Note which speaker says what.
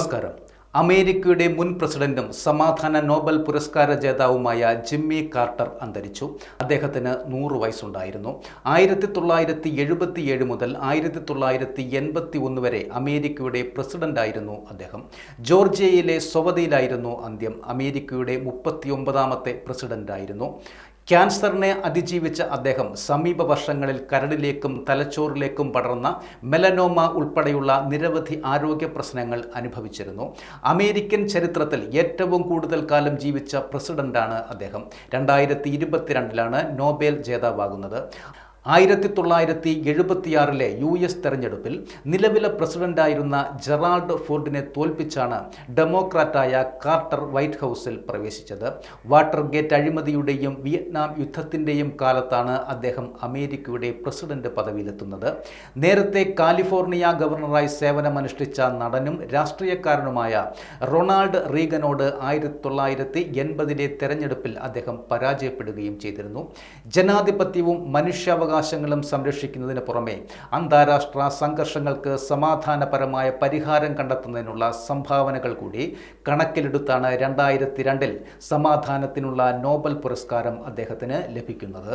Speaker 1: നമസ്കാരം. അമേരിക്കയുടെ മുൻ പ്രസിഡന്റും സമാധാന നോബൽ പുരസ്കാര ജേതാവുമായ ജിമ്മി കാർട്ടർ അന്തരിച്ചു. അദ്ദേഹത്തിന് 100 വയസ്സുണ്ടായിരുന്നു. 1977 മുതൽ 1981 വരെ അമേരിക്കയുടെ പ്രസിഡന്റായിരുന്നു അദ്ദേഹം. ജോർജിയയിലെ സ്വവതിയിലായിരുന്നു അന്ത്യം. അമേരിക്കയുടെ 39ാമത്തെ പ്രസിഡന്റായിരുന്നു. ക്യാൻസറിനെ അതിജീവിച്ച അദ്ദേഹം സമീപ വർഷങ്ങളിൽ കരളിലേക്കും തലച്ചോറിലേക്കും പടർന്ന മെലനോമ ഉൾപ്പെടെയുള്ള നിരവധി ആരോഗ്യ പ്രശ്നങ്ങൾ അനുഭവിച്ചിരുന്നു. അമേരിക്കൻ ചരിത്രത്തിൽ ഏറ്റവും കൂടുതൽ കാലം ജീവിച്ച പ്രസിഡന്റാണ് അദ്ദേഹം. 2022 നോബൽ ജേതാവാകുന്നത്. 1976 US തെരഞ്ഞെടുപ്പിൽ നിലവിലെ പ്രസിഡന്റായിരുന്ന ജെറാൾഡ് ഫോർഡിനെ തോൽപ്പിച്ചാണ് ഡെമോക്രാറ്റായ കാർട്ടർ വൈറ്റ് ഹൗസിൽ പ്രവേശിച്ചത്. വാട്ടർഗേറ്റ് അഴിമതിയുടെയും വിയറ്റ്നാം യുദ്ധത്തിൻ്റെയും കാലത്താണ് അദ്ദേഹം അമേരിക്കയുടെ പ്രസിഡന്റ് പദവിയിലെത്തുന്നത്. നേരത്തെ കാലിഫോർണിയ ഗവർണറായി സേവനമനുഷ്ഠിച്ച നടനും രാഷ്ട്രീയക്കാരനുമായ റൊണാൾഡ് റീഗനോട് 1980 തെരഞ്ഞെടുപ്പിൽ അദ്ദേഹം പരാജയപ്പെടുകയും ചെയ്തിരുന്നു. ജനാധിപത്യവും മനുഷ്യാവകാശങ്ങളും സംരക്ഷിക്കുന്നതിന് പുറമെ അന്താരാഷ്ട്ര സംഘർഷങ്ങൾക്ക് സമാധാനപരമായ പരിഹാരം കണ്ടെത്തുന്നതിനുള്ള സംഭാവനകൾ കൂടി കണക്കിലെടുത്താണ് 2002 സമാധാനത്തിനുള്ള നോബൽ പുരസ്കാരം അദ്ദേഹത്തിന് ലഭിക്കുന്നത്.